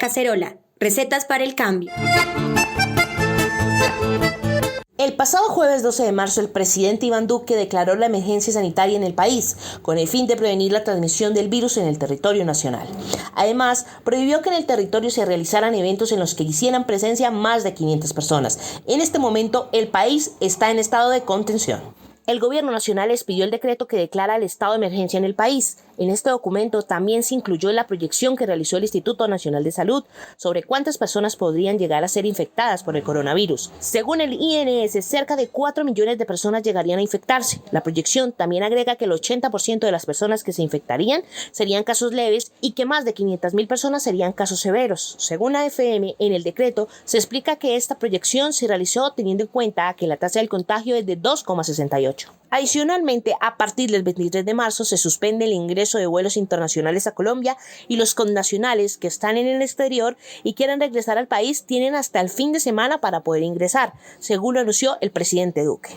Cacerola, recetas para el cambio. El pasado jueves 12 de marzo, el presidente Iván Duque declaró la emergencia sanitaria en el país, con el fin de prevenir la transmisión del virus en el territorio nacional. Además, prohibió que en el territorio se realizaran eventos en los que hicieran presencia más de 500 personas. En este momento, el país está en estado de contención. El gobierno nacional expidió el decreto que declara el estado de emergencia en el país. En este documento también se incluyó la proyección que realizó el Instituto Nacional de Salud sobre cuántas personas podrían llegar a ser infectadas por el coronavirus. Según el INS, cerca de 4 millones de personas llegarían a infectarse. La proyección también agrega que el 80% de las personas que se infectarían serían casos leves y que más de 500.000 personas serían casos severos. Según la FM, en el decreto se explica que esta proyección se realizó teniendo en cuenta que la tasa del contagio es de 2,68. Adicionalmente, a partir del 23 de marzo se suspende el ingreso de vuelos internacionales a Colombia y los connacionales que están en el exterior y quieran regresar al país tienen hasta el fin de semana para poder ingresar, según lo anunció el presidente Duque.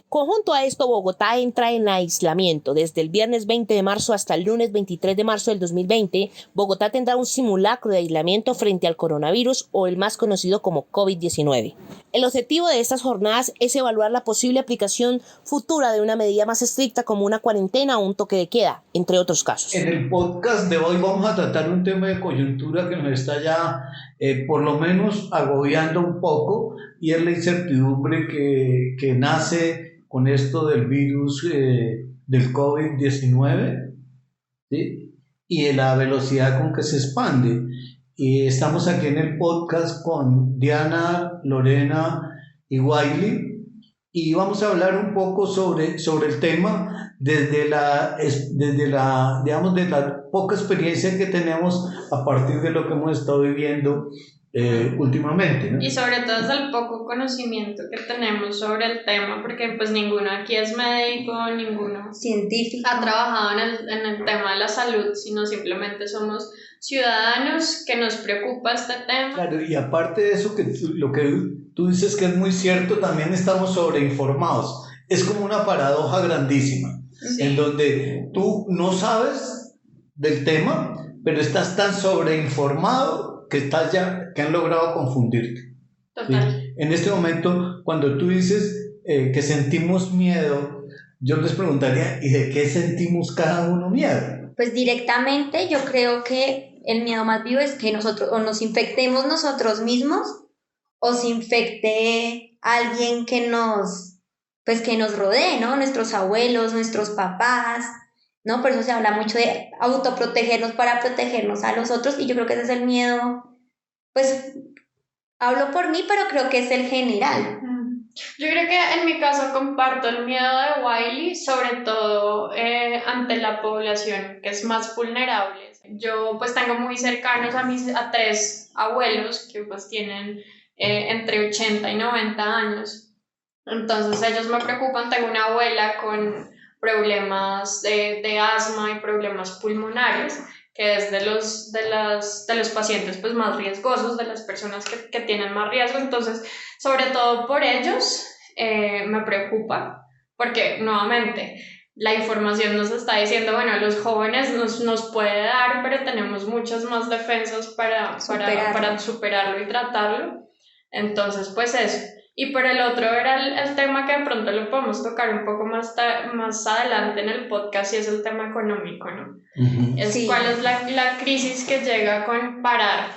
Conjunto a esto, Bogotá entra en aislamiento. Desde el viernes 20 de marzo hasta el lunes 23 de marzo del 2020, Bogotá tendrá un simulacro de aislamiento frente al coronavirus o el más conocido como COVID-19. El objetivo de estas jornadas es evaluar la posible aplicación futura de una medida más estricta como una cuarentena o un toque de queda, entre otros casos. En el podcast de hoy vamos a tratar un tema de coyuntura que nos está ya por lo menos agobiando un poco, y es la incertidumbre que nace con esto del virus del COVID-19, ¿sí? Y de la velocidad con que se expande. Y estamos aquí en el podcast con Diana, Lorena y Wiley, y vamos a hablar un poco sobre el tema desde la digamos, de la poca experiencia que tenemos a partir de lo que hemos estado viviendo últimamente, ¿no? Y sobre todo es el poco conocimiento que tenemos sobre el tema, porque pues ninguno aquí es médico, ninguno científico ha trabajado en el tema de la salud, sino simplemente somos ciudadanos que nos preocupa este tema. Claro, y aparte de eso, lo que tú dices que es muy cierto, también estamos sobreinformados. Es como una paradoja grandísima, sí, en donde tú no sabes del tema, pero estás tan sobreinformado que han logrado confundirte. Total. ¿Sí? En este momento, cuando tú dices que sentimos miedo, yo les preguntaría, ¿y de qué sentimos cada uno miedo? Pues directamente yo creo que el miedo más vivo es que nosotros o nos infectemos nosotros mismos o se infecte alguien que nos rodee, ¿no? Nuestros abuelos, nuestros papás, ¿no? Por eso se habla mucho de autoprotegernos para protegernos a los otros, y yo creo que ese es el miedo, pues hablo por mí, pero creo que es el general. Yo creo que en mi caso comparto el miedo de Wiley, sobre todo ante la población que es más vulnerable. Yo pues tengo muy cercanos a 3 abuelos que pues tienen entre 80 y 90 años, entonces ellos me preocupan. Tengo una abuela con problemas de asma y problemas pulmonares, que es de los pacientes pues más riesgosos, de las personas que tienen más riesgo. Entonces, sobre todo por ellos me preocupa, porque nuevamente la información nos está diciendo, bueno, los jóvenes nos puede dar, pero tenemos muchas más defensas para superarlo y tratarlo. Entonces, pues eso. Y por el otro era el tema que de pronto lo podemos tocar un poco más adelante en el podcast, y es el tema económico, ¿no? Uh-huh. Sí. ¿Cuál es la crisis que llega con parar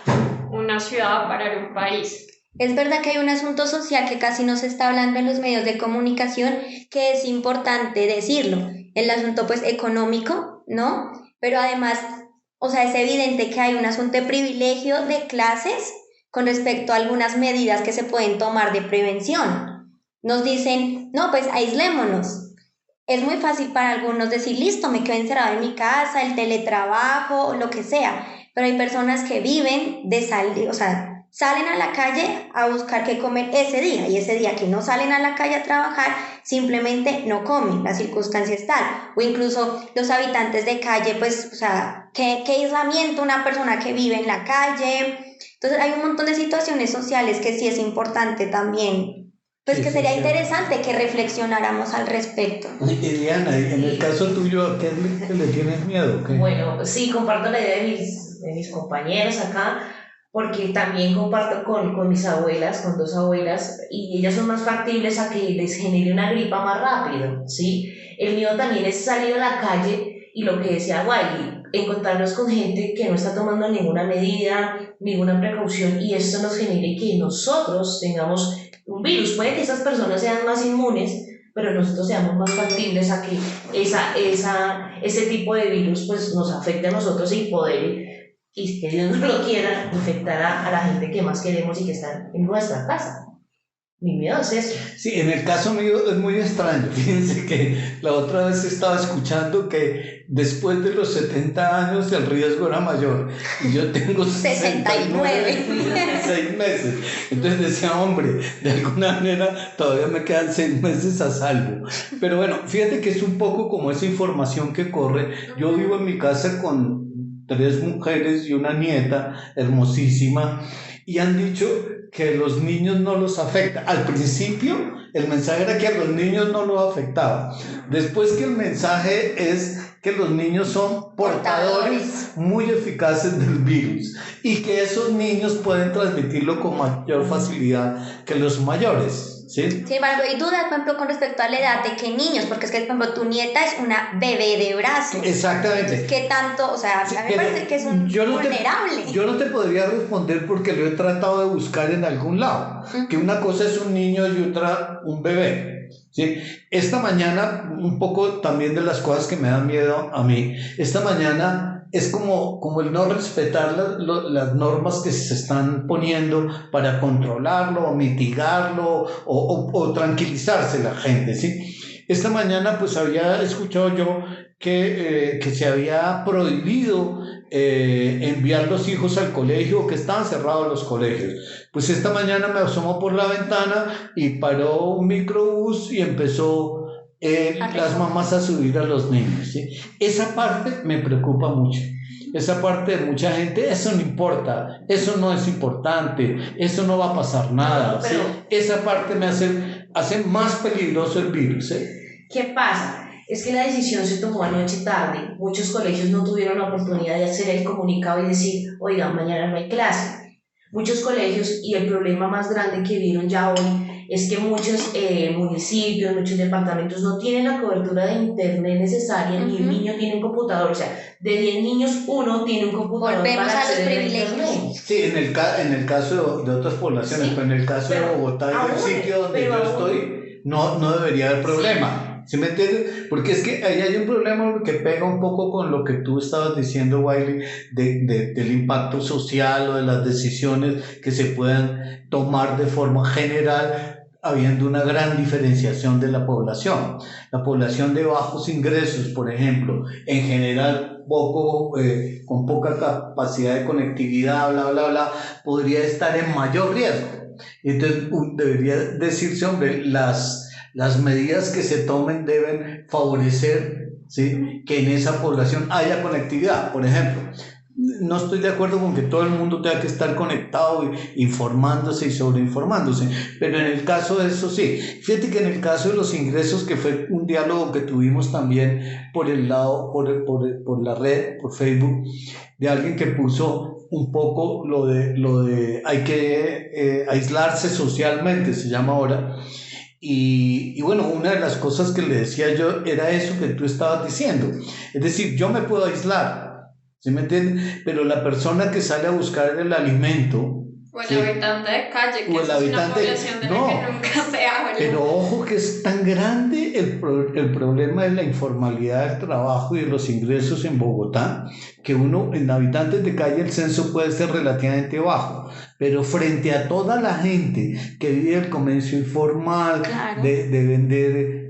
una ciudad, parar un país? Es verdad que hay un asunto social que casi no se está hablando en los medios de comunicación, que es importante decirlo, el asunto pues económico, ¿no? Pero además, o sea, es evidente que hay un asunto de privilegio de clases con respecto a algunas medidas que se pueden tomar de prevención. Nos dicen, no, pues aislémonos. Es muy fácil para algunos decir, listo, me quedo encerrado en mi casa, el teletrabajo, lo que sea, pero hay personas que viven de salir, o sea, salen a la calle a buscar qué comer ese día, y ese día que no salen a la calle a trabajar, simplemente no comen, la circunstancia es tal. O incluso los habitantes de calle, pues, o sea, ¿qué aislamiento una persona que vive en la calle? Entonces hay un montón de situaciones sociales que sí es importante también, pues sí, que sería interesante que reflexionáramos al respecto. Y Diana, en el caso tuyo, ¿a qué le tienes miedo? ¿Qué? Bueno, sí, comparto la idea de mis compañeros acá. porque también comparto con mis abuelas, con 2 abuelas, y ellas son más factibles a que les genere una gripa más rápido, ¿sí? El mío también es salir a la calle y lo que decía Wiley, encontrarnos con gente que no está tomando ninguna medida, ninguna precaución, y esto nos genere que nosotros tengamos un virus. Puede que esas personas sean más inmunes, pero nosotros seamos más factibles a que ese tipo de virus pues, nos afecte a nosotros y poder, y que Dios no lo quiera, infectar a la gente que más queremos y que está en nuestra casa. Mi miedo es eso. Sí, en el caso mío es muy extraño. Fíjense que la otra vez estaba escuchando que después de los 70 años el riesgo era mayor. Y yo tengo 69. 6 meses. Entonces decía, hombre, de alguna manera todavía me quedan 6 meses a salvo. Pero bueno, fíjate que es un poco como esa información que corre. Yo vivo en mi casa con 3 mujeres y una nieta hermosísima. Y han dicho que los niños no los afecta. Al principio el mensaje era que a los niños no los afectaba. Después que el mensaje es que los niños son portadores muy eficaces del virus y que esos niños pueden transmitirlo con mayor facilidad que los mayores. ¿Sí? Sin embargo, hay dudas, por ejemplo, con respecto a la edad de qué niños, porque es que, por ejemplo, tu nieta es una bebé de brazos. Exactamente. ¿Qué tanto? O sea, Sí, a mí me parece que es un vulnerable. Yo no te podría responder porque lo he tratado de buscar en algún lado. Que una cosa es un niño y otra un bebé. ¿Sí? Esta mañana, un poco también de las cosas que me dan miedo a mí, esta mañana es como el no respetar las normas que se están poniendo para controlarlo o mitigarlo o tranquilizarse la gente, ¿sí? Esta mañana pues había escuchado yo que se había prohibido enviar los hijos al colegio, que estaban cerrados los colegios. Pues esta mañana me asomó por la ventana y paró un microbús y empezó las mamás a subir a los niños, ¿sí? Esa parte me preocupa mucho. Esa parte de mucha gente, eso no importa, eso no es importante, eso no va a pasar nada. ¿Sí? Esa parte me hace más peligroso el virus. ¿Qué pasa? Es que la decisión se tomó anoche tarde. Muchos colegios no tuvieron la oportunidad de hacer el comunicado y decir, oiga, mañana no hay clase. Muchos colegios, y el problema más grande que vieron ya hoy, es que muchos municipios, muchos departamentos no tienen la cobertura de internet necesaria, ni un niño tiene un computador. O sea, de 10 niños, 1 tiene un computador. Volvemos para a los privilegios. Sí, en el caso de otras poblaciones, Sí, pero en el caso de Bogotá y del sitio donde yo estoy, no debería haber problema. ¿Sí me entiendes? Porque es que ahí hay un problema que pega un poco con lo que tú estabas diciendo, Wiley, del impacto social o de las decisiones que se puedan tomar de forma general, habiendo una gran diferenciación de la población. La población de bajos ingresos, por ejemplo, en general con poca capacidad de conectividad, bla, bla, bla, podría estar en mayor riesgo. Entonces debería decirse, hombre, las medidas que se tomen deben favorecer, ¿sí?, que en esa población haya conectividad. Por ejemplo, no estoy de acuerdo con que todo el mundo tenga que estar conectado, informándose y sobreinformándose, pero en el caso de eso sí. Fíjate que en el caso de los ingresos, que fue un diálogo que tuvimos también por la red, por Facebook, de alguien que puso un poco lo de hay que aislarse socialmente, se llama ahora. Y bueno, una de las cosas que le decía yo era eso que tú estabas diciendo. Es decir, yo me puedo aislar, ¿sí me entiendes? Pero la persona que sale a buscar el alimento... O el habitante de calle, que o el es habitante, una población de la que nunca se habla. Pero ojo que es tan grande el problema de la informalidad del trabajo y de los ingresos en Bogotá, que en habitantes de calle el censo puede ser relativamente bajo, pero frente a toda la gente que vive el comercio informal, claro, de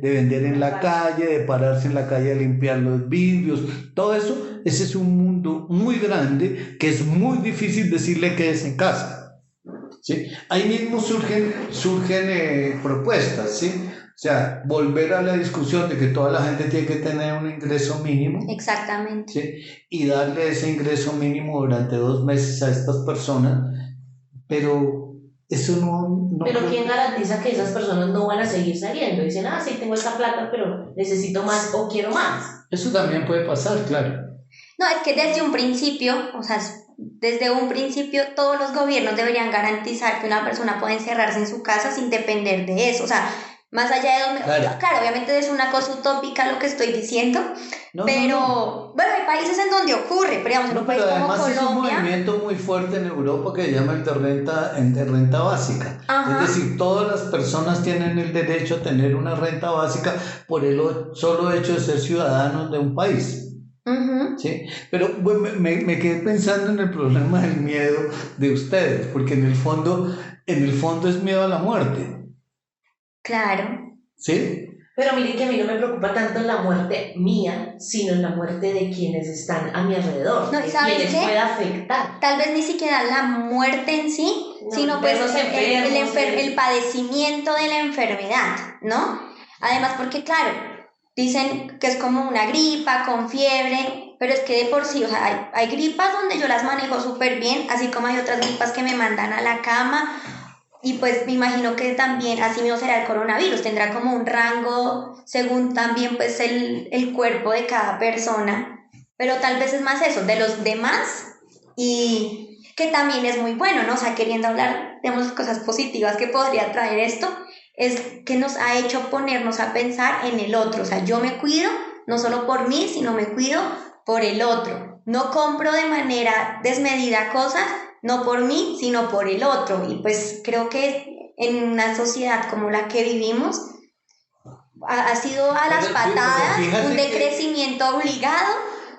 vender en la calle, de pararse en la calle a limpiar los vidrios, todo eso, ese es un mundo muy grande que es muy difícil decirle quédese en casa. ¿Sí? Ahí mismo surgen propuestas, ¿sí? O sea, volver a la discusión de que toda la gente tiene que tener un ingreso mínimo. Exactamente. ¿Sí? Y darle ese ingreso mínimo durante 2 meses a estas personas, pero eso no pero ¿quién garantiza que esas personas no van a seguir saliendo? Dicen, sí, tengo esta plata, pero necesito más o quiero más. Eso también puede pasar, claro. No, es que desde un principio, o sea, desde un principio todos los gobiernos deberían garantizar que una persona puede encerrarse en su casa sin depender de eso. O sea, más allá de donde... Claro, obviamente es una cosa utópica lo que estoy diciendo, pero bueno, hay países en donde ocurre, pero digamos en un país como Colombia... Es un movimiento muy fuerte en Europa que se llama el de renta básica. Ajá. Es decir, todas las personas tienen el derecho a tener una renta básica por el solo hecho de ser ciudadanos de un país. Uh-huh. ¿Sí? Pero bueno, me quedé pensando en el problema del miedo de ustedes, porque en el fondo es miedo a la muerte. Claro. ¿Sí? Pero miren que a mí no me preocupa tanto la muerte mía, sino la muerte de quienes están a mi alrededor, no, de quienes puede afectar. Tal vez ni siquiera la muerte en sí, sino pues el padecimiento de la enfermedad, ¿no? Además porque claro, dicen que es como una gripa con fiebre, pero es que de por sí, o sea, hay gripas donde yo las manejo súper bien, así como hay otras gripas que me mandan a la cama. Y pues me imagino que también así mismo será el coronavirus, tendrá como un rango según también pues el cuerpo de cada persona, pero tal vez es más eso, de los demás, y que también es muy bueno, ¿no? O sea, queriendo hablar, digamos, cosas positivas que podría traer esto, es que nos ha hecho ponernos a pensar en el otro, o sea, yo me cuido no solo por mí, sino me cuido por el otro, no compro de manera desmedida cosas, no por mí, sino por el otro. Y pues creo que en una sociedad como la que vivimos ha sido a las patadas un decrecimiento obligado,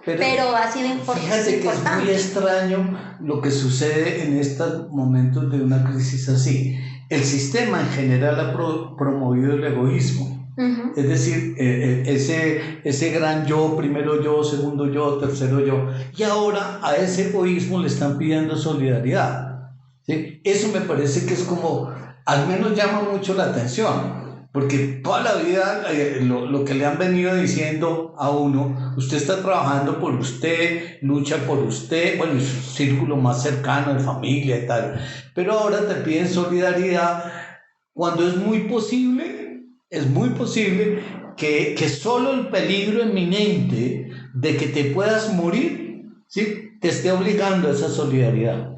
pero ha sido importante. Fíjate que es muy extraño lo que sucede en estos momentos de una crisis así. El sistema en general ha promovido el egoísmo. Uh-huh. Es decir, ese gran yo, primero yo, segundo yo, tercero yo, y ahora a ese egoísmo le están pidiendo solidaridad, ¿sí? Eso me parece que es como, al menos llama mucho la atención, porque toda la vida lo que le han venido diciendo a uno, usted está trabajando por usted, lucha por usted, bueno, es un círculo más cercano de familia y tal, pero ahora te piden solidaridad cuando es muy posible que solo el peligro inminente de que te puedas morir, ¿sí?, te esté obligando a esa solidaridad.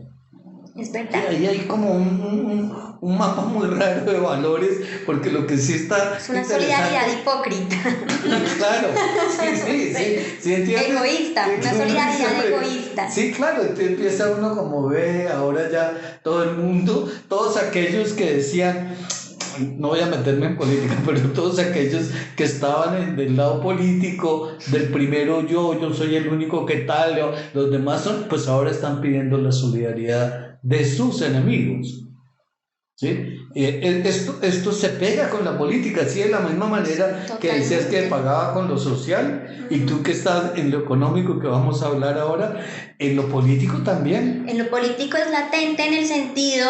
Es verdad. Sí, ahí hay como un mapa muy raro de valores, porque lo que sí está... Es una solidaridad hipócrita. Claro, sí, ¿entiendes? Egoísta, una solidaridad egoísta. Sí, claro, empieza uno como ve, ahora ya todo el mundo, todos aquellos que decían... No voy a meterme en política, pero todos aquellos que estaban del lado político, del primero yo soy el único que tal, los demás son, pues ahora están pidiendo la solidaridad de sus enemigos. ¿Sí? Esto se pega con la política, así de la misma manera. Totalmente. Que decías que pagaba con lo social, y tú que estás en lo económico, que vamos a hablar ahora, en lo político también. En lo político es latente en el sentido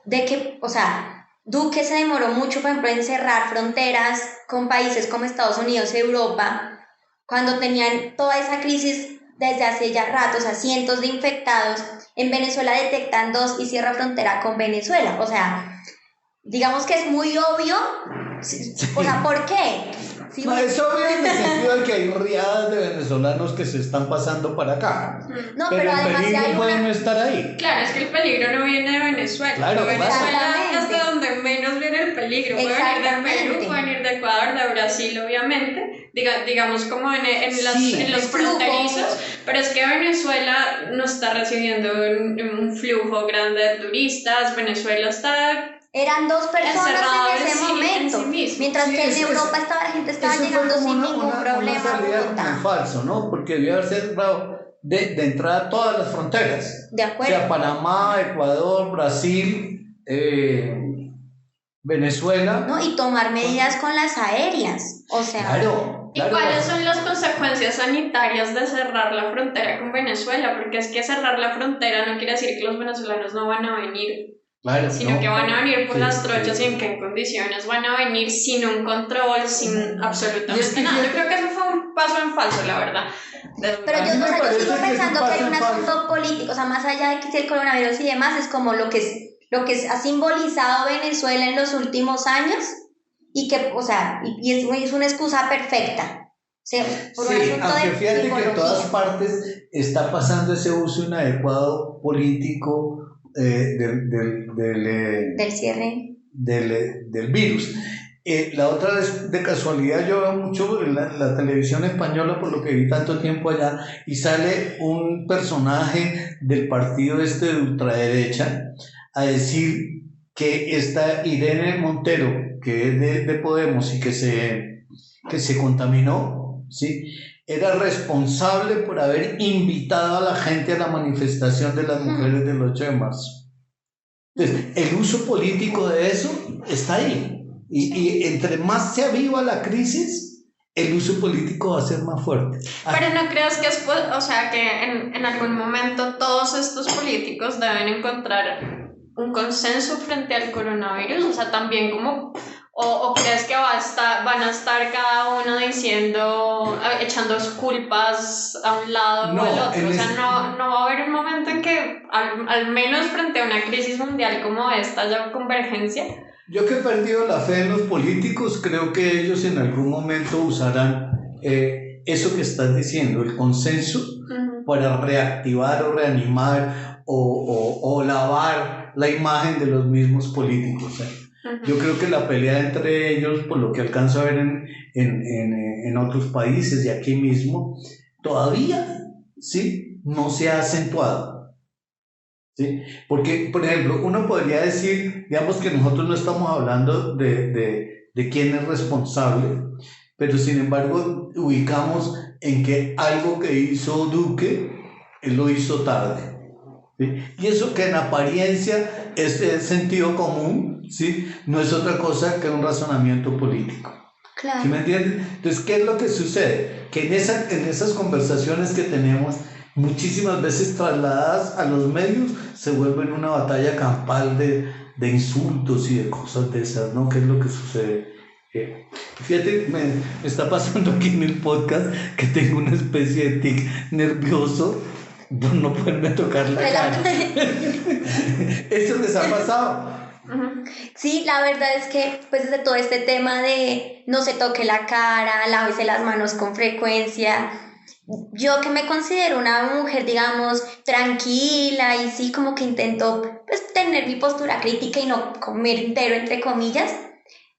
de que, o sea, Duque se demoró mucho, por ejemplo, en cerrar fronteras con países como Estados Unidos y Europa, cuando tenían toda esa crisis desde hace ya rato, o sea, cientos de infectados. En Venezuela detectan 2 y cierra frontera con Venezuela. O sea, digamos que es muy obvio. O sea, ¿por qué? Sí, no, es obvio en el sentido de que hay riadas de venezolanos que se están pasando para acá. No, pero además el peligro puede no estar ahí. Claro, es que el peligro no viene de Venezuela. Claro, Venezuela es de donde menos viene el peligro. Puede venir de Perú, puede venir de Ecuador, de Brasil, obviamente. Digamos como en los fronterizos. Pero es que Venezuela no está recibiendo un flujo grande de turistas. Venezuela está... Eran 2 personas en ese momento, mientras que en Europa la gente estaba llegando sin ningún problema. Como falso, ¿no? Porque debió haber cerrado de entrada todas las fronteras. De acuerdo. O sea, Panamá, Ecuador, Brasil, Venezuela. No, y tomar medidas con las aéreas. O sea. Claro. ¿Y cuáles son las consecuencias sanitarias de cerrar la frontera con Venezuela? Porque es que cerrar la frontera no quiere decir que los venezolanos no van a venir. Claro, sino que van a venir por las trochas y en qué condiciones van a venir sin un control, sin absolutamente nada. Yo creo que eso fue un paso en falso, la verdad. Pero yo sigo pensando que hay un asunto político, o sea, más allá de que el coronavirus y demás, es como lo que ha simbolizado Venezuela en los últimos años, y que, o sea, y es una excusa perfecta sea, por un Sí, asunto aunque de fíjate que en psicología. todas partes está pasando ese uso inadecuado político Del cierre. del virus. La otra vez, de casualidad, yo veo mucho la televisión española, por lo que vi tanto tiempo allá, y sale un personaje del partido este de ultraderecha a decir que esta Irene Montero, que es de Podemos y que se contaminó, ¿sí? Era responsable por haber invitado a la gente a la manifestación de las mujeres del 8 de marzo. Entonces, el uso político de eso está ahí. Y entre más se aviva la crisis, el uso político va a ser más fuerte. Pero no creas que o sea, que en algún momento todos estos políticos deben encontrar un consenso frente al coronavirus, o sea, también como, o crees que van a estar cada uno diciendo, echando culpas a un lado o al otro, o sea, no va a haber un momento en que al menos frente a una crisis mundial como esta haya convergencia. Yo que he perdido la fe en los políticos, creo que ellos en algún momento usarán eso que estás diciendo, el consenso, para reactivar o reanimar o lavar la imagen de los mismos políticos. Yo creo que la pelea entre ellos, por lo que alcanzo a ver en otros países y aquí mismo, todavía ¿sí? No se ha acentuado. ¿Sí? Porque, por ejemplo, uno podría decir, digamos que nosotros no estamos hablando de quién es responsable, pero sin embargo ubicamos en que algo que hizo Duque, él lo hizo tarde. ¿Sí? Y eso que en apariencia es sentido común, ¿sí? No es otra cosa que un razonamiento político. Claro. ¿Sí me entiendes? Entonces, ¿qué es lo que sucede? Que en esas conversaciones que tenemos, muchísimas veces trasladadas a los medios, se vuelven una batalla campal de insultos y de cosas de esas, ¿no? ¿Qué es lo que sucede? Fíjate, me está pasando aquí en el podcast que tengo una especie de tic nervioso por no poderme tocar la cara. ¿Eso les ha pasado? Sí, la verdad es que pues desde todo este tema de no se toque la cara, lávese las manos con frecuencia, yo que me considero una mujer, digamos, tranquila y sí como que intento pues tener mi postura crítica y no comer entero, entre comillas,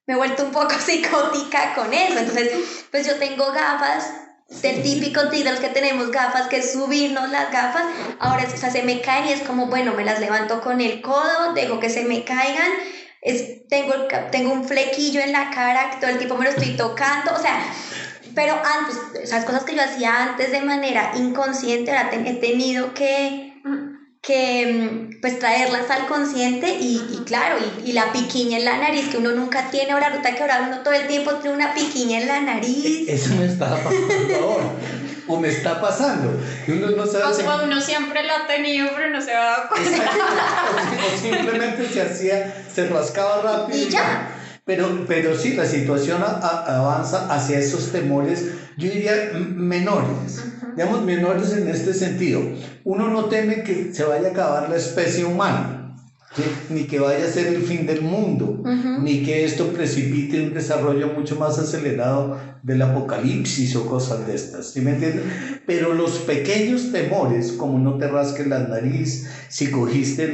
me he vuelto un poco psicótica con eso. Entonces pues yo tengo gafas del típico tic de los que tenemos gafas, que es subirnos las gafas. Ahora o sea, se me caen y es como, bueno, me las levanto con el codo, dejo que se me caigan. Tengo un flequillo en la cara que todo el tiempo me lo estoy tocando, o sea, pero antes, esas cosas que yo hacía antes de manera inconsciente, ahora he tenido que pues traerlas al consciente y claro, y la piquiña en la nariz que uno nunca tiene. Ahora resulta que ahora uno todo el tiempo tiene una piquiña en la nariz. Eso me está pasando ahora, o me está pasando, que uno no sabe o uno siempre lo ha tenido pero no se ha dado cuenta. o simplemente se rascaba rápido Y ya. Pero sí, la situación avanza hacia esos temores, yo diría menores, digamos menores en este sentido. Uno no teme que se vaya a acabar la especie humana, ¿sí? Ni que vaya a ser el fin del mundo, ni que esto precipite un desarrollo mucho más acelerado del apocalipsis o cosas de estas, ¿sí me entiendes? Pero los pequeños temores, como no te rasques la nariz, si cogiste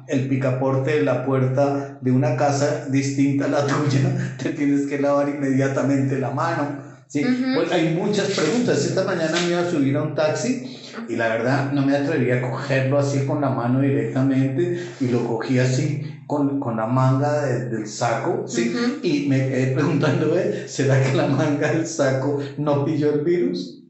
el picaporte de la puerta de una casa distinta a la tuya, te tienes que lavar inmediatamente la mano, ¿sí? Pues hay muchas preguntas. Esta mañana me iba a subir a un taxi y la verdad no me atreví a cogerlo así con la mano directamente y lo cogí así con la manga del saco, ¿sí? Y me quedé preguntando, ¿será que la manga del saco no pilló el virus?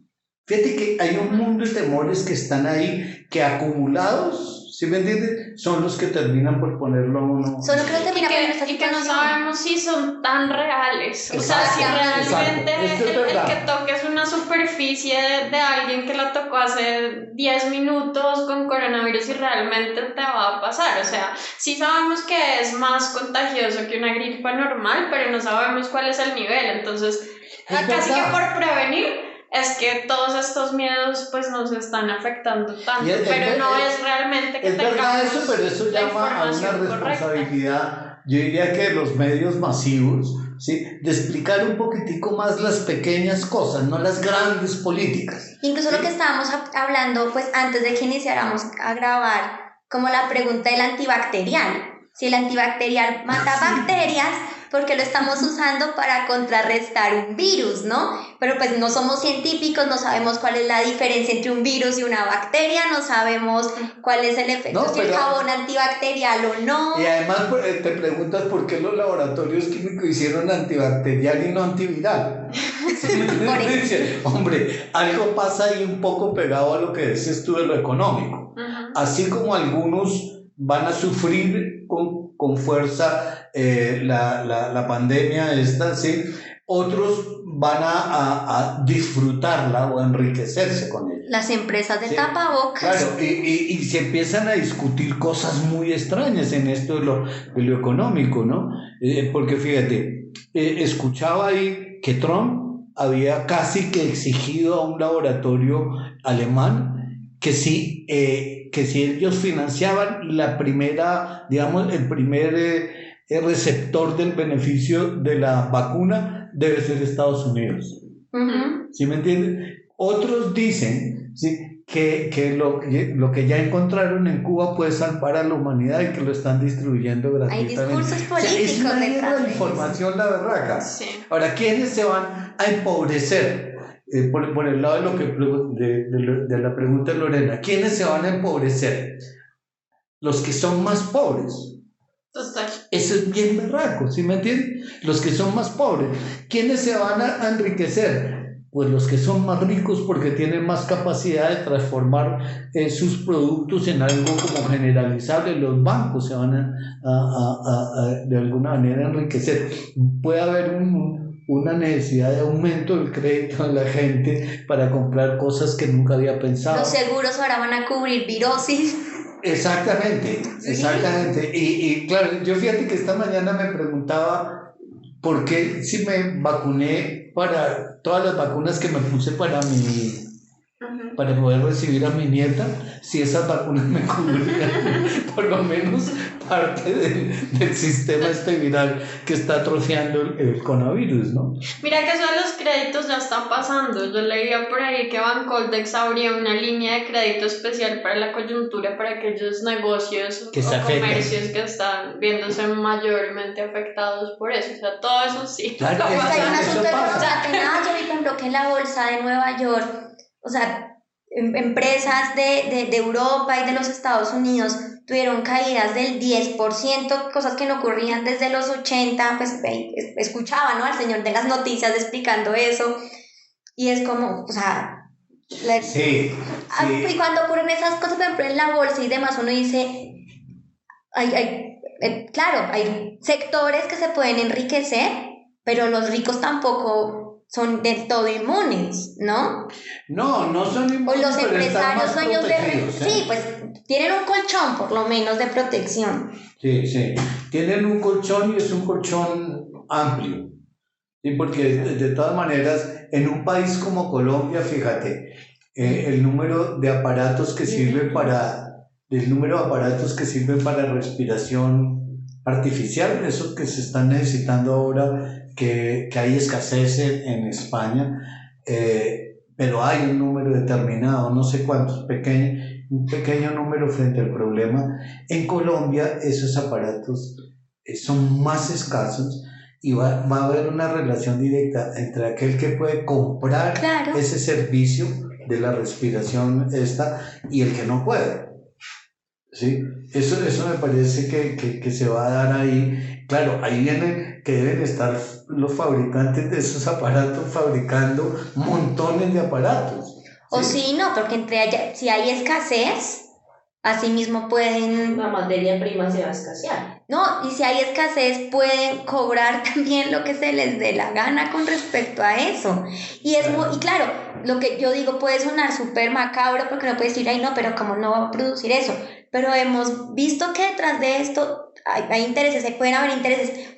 Fíjate que hay un mundo de temores que están ahí, que acumulados, ¿sí me entiendes? Son los que terminan por ponerlo a uno. Solo creo que termina por esta y que no situación. sabemos si son tan reales. Exacto, o sea, si realmente exacto. el que toques una superficie de alguien que la tocó hace 10 minutos con coronavirus y realmente te va a pasar. O sea, sí sabemos que es más contagioso que una gripa normal, pero no sabemos cuál es el nivel. Entonces, casi que por prevenir, es que todos estos miedos pues nos están afectando tanto, pero no es realmente que es verdad tengamos eso, pero eso la llama a una información responsabilidad yo diría que los medios masivos, ¿sí? De explicar un poquitico más las pequeñas cosas, no las grandes políticas. Incluso lo que estábamos hablando, pues antes de que iniciáramos a grabar, como la pregunta del antibacterial. Si el antibacterial mata bacterias, ¿por qué lo estamos usando para contrarrestar un virus, no? Pero pues no somos científicos, no sabemos cuál es la diferencia entre un virus y una bacteria, no sabemos cuál es el efecto, si el jabón antibacterial o no. Y además te preguntas por qué los laboratorios químicos hicieron antibacterial y no antiviral. Hombre, algo pasa ahí un poco pegado a lo que decías tú de lo económico. Así como algunos van a sufrir con fuerza la pandemia esta, ¿sí? Otros van a disfrutarla o a enriquecerse con ella. Las empresas de ¿sí? tapabocas. Claro, y se empiezan a discutir cosas muy extrañas en esto de lo económico, ¿no? Porque fíjate, escuchaba ahí que Trump había casi que exigido a un laboratorio alemán que si ellos financiaban la primera, digamos, el primer receptor del beneficio de la vacuna debe ser Estados Unidos. ¿Sí me entiendes? Otros dicen, ¿sí?, que lo que ya encontraron en Cuba puede salvar a la humanidad y que lo están distribuyendo gratuitamente. Hay discursos políticos. Es una guerra de información, la berraca. Sí. Ahora, ¿quiénes se van a empobrecer? Por el lado de lo que de la pregunta de Lorena, ¿quiénes se van a empobrecer? Los que son más pobres. Total. Eso es bien berraco, ¿sí me entiendes? Los que son más pobres. ¿Quiénes se van a enriquecer? Pues los que son más ricos porque tienen más capacidad de transformar sus productos en algo como generalizable. Los bancos se van a de alguna manera enriquecer. Puede haber una necesidad de aumento del crédito de la gente para comprar cosas que nunca había pensado. Los seguros ahora van a cubrir virosis. Exactamente. Y claro, yo fíjate que esta mañana me preguntaba por qué si me vacuné para todas las vacunas que me puse para poder recibir a mi nieta, si esas vacunas me cubrían por lo menos parte del sistema viral que está atrofiando el coronavirus, ¿no? Mira que eso de los créditos ya está pasando. Yo leía por ahí que Bancoldex abrió una línea de crédito especial para la coyuntura para aquellos negocios que o comercios que están viéndose mayormente afectados por eso. O sea, todo eso sí. Claro, Hay un eso asunto pasa. de yo vi, por ejemplo, que en la bolsa de Nueva York, o sea, empresas de Europa y de los Estados Unidos tuvieron caídas del 10%, cosas que no ocurrían desde los 80, pues escuchaba, ¿no?, al señor de las noticias explicando eso, y es como, o sea, sí. Y cuando ocurren esas cosas, por ejemplo, en la bolsa y demás, uno dice, claro, hay sectores que se pueden enriquecer, pero los ricos tampoco son del todo inmunes, ¿no? No son inmunes. O los empresarios dueños de... ¿sí? Sí, pues tienen un colchón por lo menos de protección. Sí. Tienen un colchón y es un colchón amplio. Sí, porque de todas maneras, en un país como Colombia, fíjate, el número de aparatos que sirven para respiración artificial, eso que se están necesitando ahora, que hay escasez en España, pero hay un número determinado, no sé cuántos, un pequeño número frente al problema. En Colombia esos aparatos son más escasos y va a haber una relación directa entre aquel que puede comprar ese servicio de la respiración y el que no puede. ¿Sí? Eso me parece que se va a dar ahí. Claro, ahí viene que deben estar los fabricantes de esos aparatos fabricando montones de aparatos. ¿Sí? O si no, porque si hay escasez, así mismo pueden... La materia prima se va a escasear. No, y si hay escasez pueden cobrar también lo que se les dé la gana con respecto a eso. Y claro, lo que yo digo puede sonar súper macabro porque no puede decir, ay no, pero ¿cómo no va a producir eso? Pero hemos visto que detrás de esto hay intereses, se pueden haber intereses.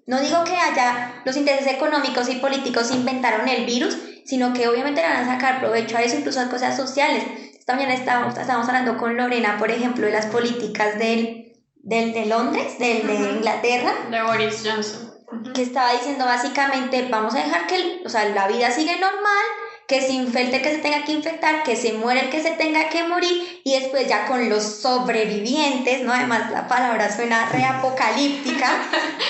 No digo que haya los intereses económicos y políticos inventaron el virus, sino que obviamente le van a sacar provecho a eso, incluso a cosas sociales. Esta mañana estábamos hablando con Lorena, por ejemplo, de las políticas del de Londres, de Inglaterra, de Boris Johnson, que estaba diciendo básicamente, vamos a dejar que la vida sigue normal, que se infecte el que se tenga que infectar, que se muera el que se tenga que morir, y después ya con los sobrevivientes, ¿no? Además la palabra suena reapocalíptica,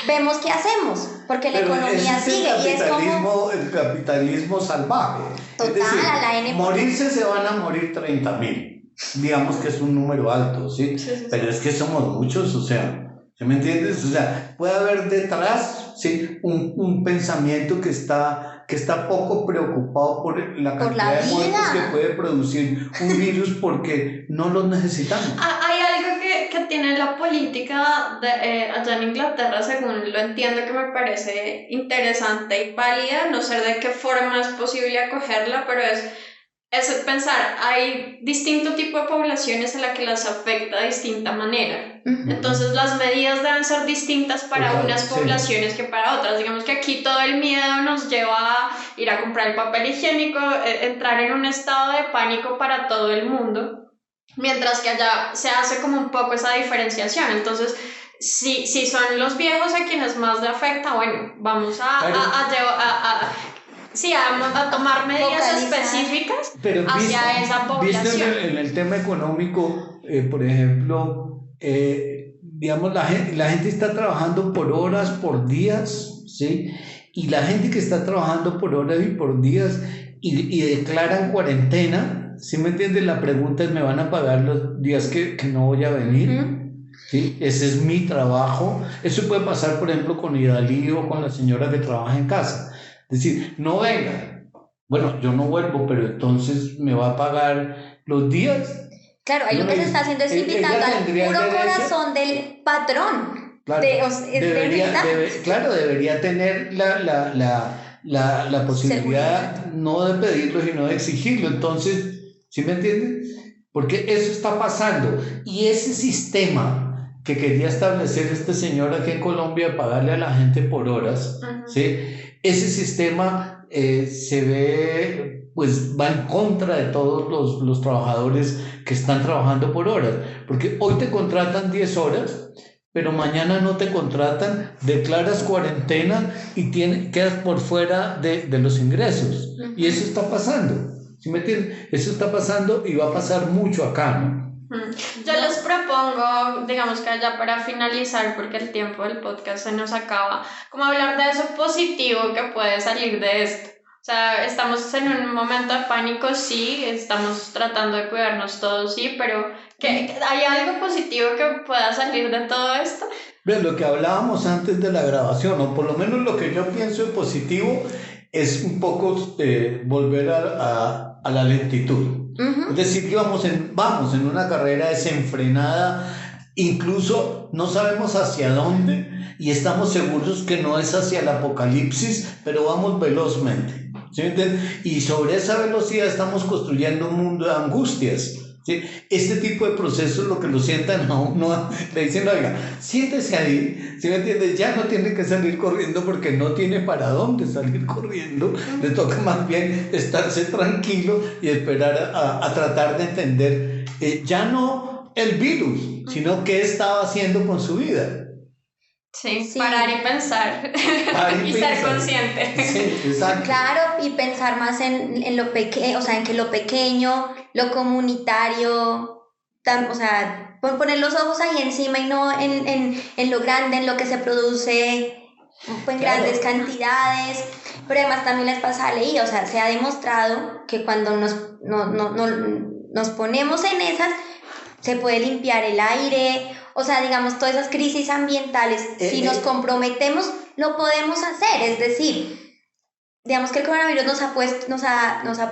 vemos qué hacemos, porque la economía sigue y es como... El capitalismo salvaje. Total, es decir, a la N... morirse se van a morir 30.000, digamos que es un número alto, ¿sí? Sí. Pero es que somos muchos, o sea, ¿sí me entiendes? O sea, puede haber detrás, ¿sí? un pensamiento que está poco preocupado por la cantidad de muertes que puede producir un virus porque no los necesitamos. Hay algo que tiene la política allá en Inglaterra, según lo entiendo, que me parece interesante y válida, no sé de qué forma es posible acogerla, pero es pensar, hay distinto tipo de poblaciones a las que las afecta de distinta manera. Entonces las medidas deben ser distintas para unas poblaciones que para otras. Digamos que aquí todo el miedo nos lleva a ir a comprar el papel higiénico, entrar en un estado de pánico para todo el mundo, mientras que allá se hace como un poco esa diferenciación. Entonces, si son los viejos a quienes más le afecta, bueno, vamos a tomar medidas específicas hacia esa población. Visto en el tema económico, por ejemplo, digamos, la gente está trabajando por horas, por días, ¿sí? Y la gente que está trabajando por horas y por días y declaran cuarentena, ¿sí me entiendes? La pregunta es, ¿me van a pagar los días que no voy a venir? ¿Sí? Ese es mi trabajo. Eso puede pasar, por ejemplo, con Idalí o con la señora que trabaja en casa. Es decir, no venga. Bueno, yo no vuelvo, pero entonces me va a pagar los días. Claro, ahí lo que se está haciendo es invitando al puro corazón del patrón. Claro, debería tener la posibilidad no de pedirlo, sino de exigirlo. Entonces, ¿sí me entiendes? Porque eso está pasando. Y ese sistema que quería establecer este señor aquí en Colombia, pagarle a la gente por horas, ¿sí? Ese sistema se ve, pues va en contra de todos los trabajadores que están trabajando por horas, porque hoy te contratan 10 horas, pero mañana no te contratan, declaras cuarentena y quedas por fuera de los ingresos. Y eso está pasando, ¿sí me entiendes? Eso está pasando y va a pasar mucho acá, ¿no? Yo les propongo, digamos que ya para finalizar, porque el tiempo del podcast se nos acaba, como hablar de eso positivo que puede salir de esto. O sea, estamos en un momento de pánico, sí, estamos tratando de cuidarnos todos, sí, pero ¿hay algo positivo que pueda salir de todo esto? Bien, lo que hablábamos antes de la grabación, o por lo menos lo que yo pienso de positivo, es un poco volver a la lentitud. Es decir, que vamos en una carrera desenfrenada, incluso no sabemos hacia dónde y estamos seguros que no es hacia el apocalipsis, pero vamos velozmente, ¿sí me entiendes? Y sobre esa velocidad estamos construyendo un mundo de angustias, ¿sí? Este tipo de procesos lo que lo sientan a uno, le dicen, oiga, siéntese ahí, ¿sí me entiendes? Ya no tiene que salir corriendo porque no tiene para dónde salir corriendo, le toca más bien estarse tranquilo y esperar a tratar de entender ya no el virus, sino qué estaba haciendo con su vida. Sí, parar y pensar y ser consciente. Sí, exacto. Claro, y pensar más en lo pequeño, o sea, en que lo pequeño, lo comunitario, o sea, poner los ojos ahí encima y no en lo grande, en lo que se produce en grandes cantidades. Pero además también les pasa leí, o sea, se ha demostrado que cuando nos ponemos en esas, se puede limpiar el aire. O sea, digamos, todas esas crisis ambientales, si nos comprometemos, lo podemos hacer. Es decir, digamos que el coronavirus nos ha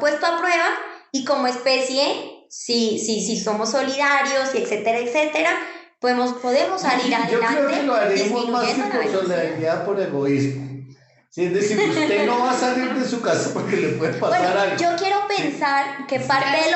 puesto a prueba y como especie, si somos solidarios y etcétera, podemos salir adelante. Yo creo que lo haremos más que por solidaridad, por egoísmo. Sí, es decir, usted no va a salir de su casa porque le puede pasar algo. Yo quiero pensar que parte de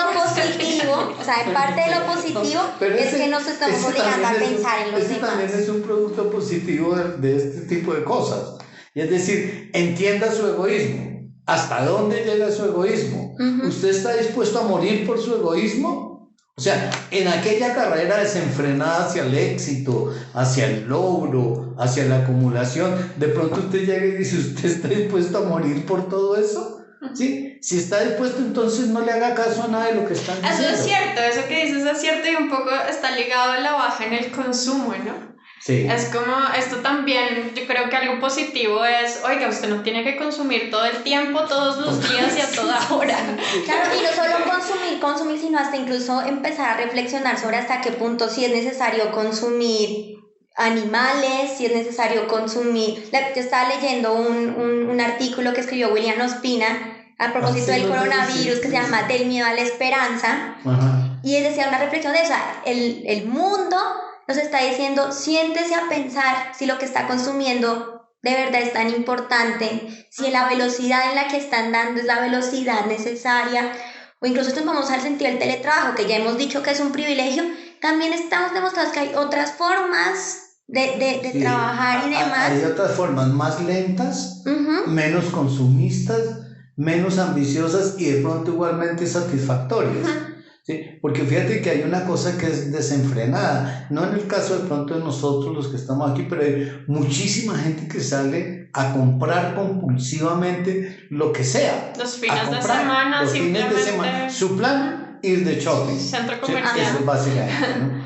lo positivo, es que nos estamos obligando a pensar en los demás. También es un producto positivo de este tipo de cosas. Y es decir, entienda su egoísmo. ¿Hasta dónde llega su egoísmo? ¿Usted está dispuesto a morir por su egoísmo? O sea, en aquella carrera desenfrenada hacia el éxito, hacia el logro, hacia la acumulación, de pronto usted llega y dice, ¿usted está dispuesto a morir por todo eso? ¿Sí? Si está dispuesto, entonces no le haga caso a nada de lo que están diciendo. Eso es cierto, eso que dices es cierto, y un poco está ligado a la baja en el consumo, ¿no? Sí. Es como, esto también, yo creo que algo positivo es, oiga, usted no tiene que consumir todo el tiempo, todos los días y a toda hora. Claro, y no solo consumir, sino hasta incluso empezar a reflexionar sobre hasta qué punto si es necesario consumir animales, si es necesario consumir. Yo estaba leyendo un artículo que escribió William Ospina a propósito del coronavirus, que se llama Del miedo a la esperanza. Ajá. Y él decía una reflexión de eso, o sea, el mundo nos está diciendo, siéntese a pensar si lo que está consumiendo de verdad es tan importante, si la velocidad en la que están dando es la velocidad necesaria, o incluso esto vamos al sentido del teletrabajo, que ya hemos dicho que es un privilegio, también estamos demostrando que hay otras formas de Sí. trabajar y demás. Hay otras formas más lentas, menos consumistas, menos ambiciosas y de pronto igualmente satisfactorias. ¿Sí? Porque fíjate que hay una cosa que es desenfrenada, no en el caso de pronto de nosotros los que estamos aquí, pero hay muchísima gente que sale a comprar compulsivamente lo que sea. Los fines de semana, los fines de simplemente. semana. Su plan, ir de shopping. Centro ¿Sí? comercial. Eso es básicamente, ¿no?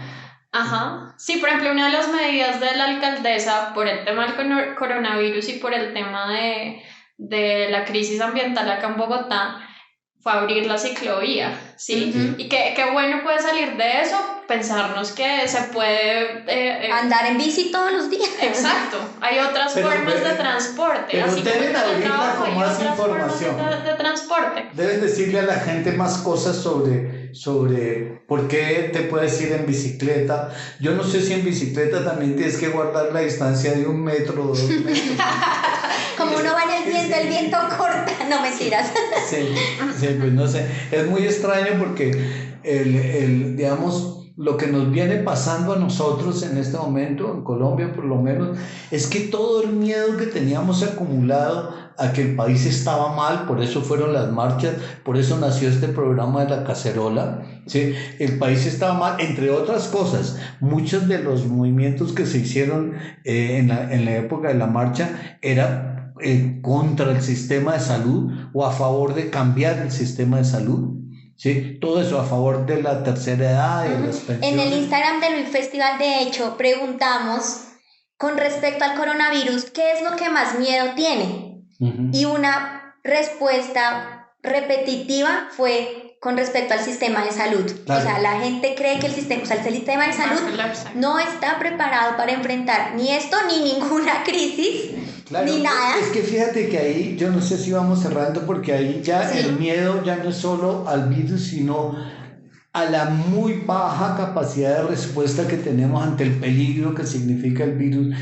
Ajá. Sí, por ejemplo, una de las medidas de la alcaldesa por el tema del coronavirus y por el tema de la crisis ambiental acá en Bogotá fue abrir la ciclovía, ¿sí? Y qué bueno puede salir de eso, pensarnos que se puede... Andar en bici todos los días. Exacto, hay otras formas de transporte, pero así como deben el abrirla trabajo, con hay más otras información. formas de transporte. Deben decirle a la gente más cosas sobre por qué te puedes ir en bicicleta. Yo no sé si en bicicleta también tienes que guardar la distancia de 1 metro o 2 metros. Como uno va en el viento corta, no mentiras. Sí, pues no sé. Es muy extraño porque digamos, lo que nos viene pasando a nosotros en este momento, en Colombia por lo menos, es que todo el miedo que teníamos acumulado a que el país estaba mal, por eso fueron las marchas, por eso nació este programa de la cacerola, ¿sí? El país estaba mal, entre otras cosas. Muchos de los movimientos que se hicieron en la época de la marcha eran contra el sistema de salud o a favor de cambiar el sistema de salud. Sí, todo eso a favor de la tercera edad y de las pensiones. En el Instagram de Luis Festival, de hecho, preguntamos con respecto al coronavirus, ¿qué es lo que más miedo tiene? Y una respuesta repetitiva fue con respecto al sistema de salud. Claro. O sea, la gente cree que el sistema de salud no está preparado para enfrentar ni esto ni ninguna crisis. Claro, ni nada. Es que fíjate que ahí, yo no sé si vamos cerrando, porque ahí ya el miedo ya no es solo al virus, sino a la muy baja capacidad de respuesta que tenemos ante el peligro que significa el virus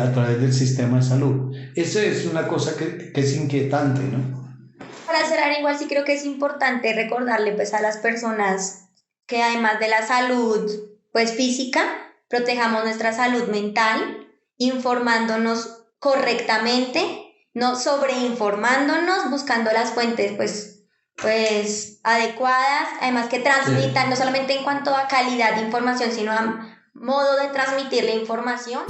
a través del sistema de salud. Eso es una cosa que es inquietante, ¿no? Para cerrar, igual sí creo que es importante recordarle pues a las personas que además de la salud pues física, protejamos nuestra salud mental, informándonos correctamente, no sobreinformándonos, buscando las fuentes pues adecuadas, además que transmitan no solamente en cuanto a calidad de información, sino a modo de transmitir la información.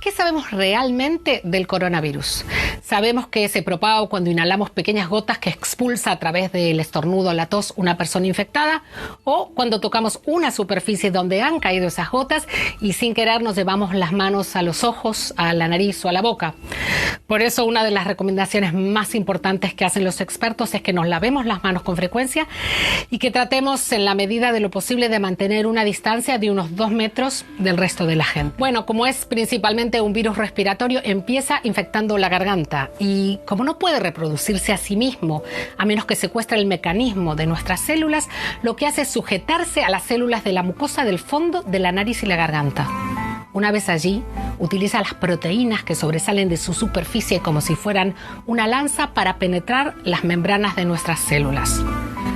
¿Qué sabemos realmente del coronavirus? Sabemos que se propaga cuando inhalamos pequeñas gotas que expulsa a través del estornudo o la tos una persona infectada, o cuando tocamos una superficie donde han caído esas gotas y sin querer nos llevamos las manos a los ojos, a la nariz o a la boca. Por eso una de las recomendaciones más importantes que hacen los expertos es que nos lavemos las manos con frecuencia y que tratemos en la medida de lo posible de mantener una distancia de unos 2 metros del resto de la gente. Bueno, como es principalmente un virus respiratorio, empieza infectando la garganta y como no puede reproducirse a sí mismo, a menos que secuestre el mecanismo de nuestras células, lo que hace es sujetarse a las células de la mucosa del fondo de la nariz y la garganta. Una vez allí, utiliza las proteínas que sobresalen de su superficie como si fueran una lanza para penetrar las membranas de nuestras células.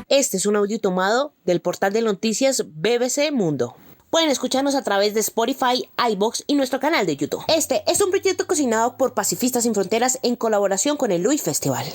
Este es un audio tomado del portal de noticias BBC Mundo. Pueden escucharnos a través de Spotify, iVoox y nuestro canal de YouTube. Este es un proyecto cocinado por Pacifistas Sin Fronteras en colaboración con el Luis Festival.